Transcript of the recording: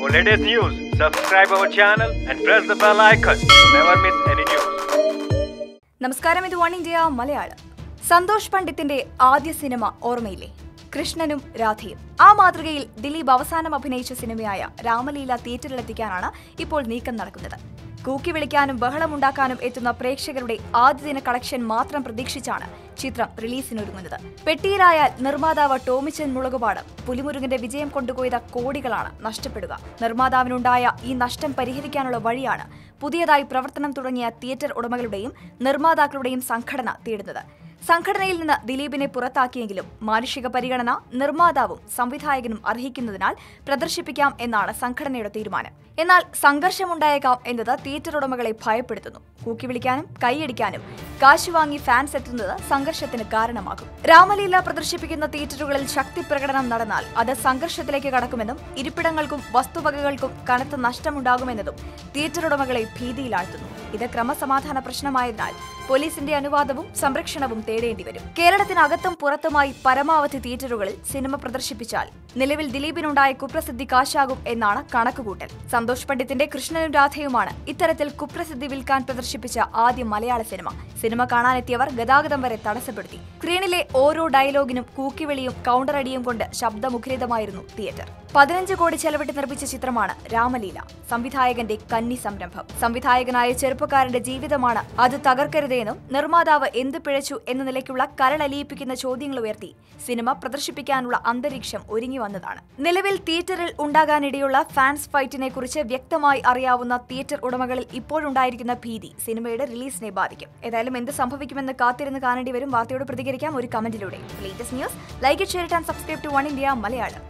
For latest news, subscribe our channel and press the bell icon to never miss any news. നമസ്കാരം, ഇത് one India Malayalam. Santhosh പണ്ഡിറ്റിന്റെ ആദ്യ cinema ഓർമ്മയില്ലേ? കൃഷ്ണനും രാധയും. ആ മാതൃകയിൽ ദിലീപ് അവസാനം അഭിനയിച്ച സിനിമയായ രാമലീല തിയേറ്ററിലെത്തിക്കാനാണ് ഇപ്പോൾ നീക്കം നടക്കുന്നത്. കൂക്കി വിളിക്കാനും ബഹളമുണ്ടാക്കാനും എത്തുന്ന പ്രേക്ഷകരുടെ ആദ്യദിന കളക്ഷൻ മാത്രം പ്രതീക്ഷിച്ചാണ് ചിത്രം റിലീസിനൊരുങ്ങുന്നത്. പെട്ടിയിലായാൽ നിർമ്മാതാവ് ടോമിച്ചൻ മുളകുപാട് പുലിമുരുകന്റെ വിജയം കൊണ്ടുപോയ കോടികളാണ് നഷ്ടപ്പെടുക. നിർമ്മാതാവിനുണ്ടായ ഈ നഷ്ടം പരിഹരിക്കാനുള്ള വഴിയാണ് പുതിയതായി പ്രവർത്തനം തുടങ്ങിയ തിയേറ്റർ ഉടമകളുടെയും നിർമ്മാതാക്കളുടെയും സംഘടന തേടുന്നത്. സംഘടനയിൽ നിന്ന് ദിലീപിനെ പുറത്താക്കിയെങ്കിലും മാനുഷിക പരിഗണന നിർമ്മാതാവും സംവിധായകനും അർഹിക്കുന്നതിനാൽ പ്രദർശിപ്പിക്കാം എന്നാണ് സംഘടനയുടെ തീരുമാനം. എന്നാൽ സംഘർഷമുണ്ടായേക്കാം എന്നത് തിയേറ്റർ ഉടമകളെ ഭയപ്പെടുത്തുന്നു. കൂക്കി വിളിക്കാനും കൈയടിക്കാനും കാശ് വാങ്ങി ഫാൻസ് എത്തുന്നത് സംഘർഷത്തിന് കാരണമാകും. രാമലീല പ്രദർശിപ്പിക്കുന്ന തിയേറ്ററുകളിൽ ശക്തി പ്രകടനം നടന്നാൽ അത് സംഘർഷത്തിലേക്ക് കടക്കുമെന്നും ഇരിപ്പിടങ്ങൾക്കും വസ്തുവകകൾക്കും കനത്ത നഷ്ടമുണ്ടാകുമെന്നതും തിയേറ്റർ ഉടമകളെ ഭീതിയിലാഴ്ത്തുന്നു. ഇത് ക്രമസമാധാന പ്രശ്നമായതിനാൽ പോലീസിന്റെ അനുവാദവും സംരക്ഷണവും തേടേണ്ടിവരും. കേരളത്തിനകത്തും പുറത്തുമായി പരമാവധി തിയേറ്ററുകളിൽ സിനിമ പ്രദർശിപ്പിച്ചാൽ നിലവിൽ ദിലീപിനുണ്ടായ കുപ്രസിദ്ധി കാശാകും എന്നാണ് കണക്കുകൂട്ടൽ. സന്തോഷ് പണ്ഡിറ്റിന്റെ കൃഷ്ണനും രാധയുമാണ് ഇത്തരത്തിൽ കുപ്രസിദ്ധി വിൽക്കാൻ പ്രദർശിപ്പിച്ച ആദ്യ മലയാള സിനിമ. സിനിമ കാണാനെത്തിയവർ ഗതാഗതം വരെ തടസ്സപ്പെടുത്തി. സ്ക്രീനിലെ ഓരോ ഡയലോഗിനും കൂക്കിവിളിയും കൗണ്ടറടിയും കൊണ്ട് ശബ്ദമുഖരിതമായിരുന്നു തിയേറ്റർ. 15 കോടി ചെലവിട്ട് നിർമ്മിച്ച ചിത്രമാണ് രാമലീല, സംവിധായകന്റെ കന്നി സംരംഭം. സംവിധായകനായ ചെറുപ്പക്കാരന്റെ ജീവിതമാണ് അത് തകർക്കരുതെന്നും നിർമ്മാതാവ് എന്ത് പിഴച്ചു എന്ന നിലയ്ക്കുള്ള കരളലിയിപ്പിക്കുന്ന ചോദ്യങ്ങൾ ഉയർത്തി സിനിമ പ്രദർശിപ്പിക്കാനുള്ള അന്തരീക്ഷം ഒരുങ്ങി വന്നതാണ്. നിലവിൽ തിയേറ്ററിൽ ഉണ്ടാകാനിടയുള്ള ഫാൻസ് ഫൈറ്റിനെ കുറിച്ച് വ്യക്തമായി അറിയാവുന്ന തിയേറ്റർ ഉടമകളിൽ ഇപ്പോഴുണ്ടായിരിക്കുന്ന ഭീതി സിനിമയുടെ റിലീസിനെ ബാധിക്കും. ഏതായാലും എന്ത് സംഭവിക്കുമെന്ന് കാത്തിരുന്ന് കാണേണ്ടി വരും. വാർത്തയോട് പ്രതികരിക്കാം ഒരു കമന്റിലൂടെ. Latest news, like, share and subscribe to One India Malayalam.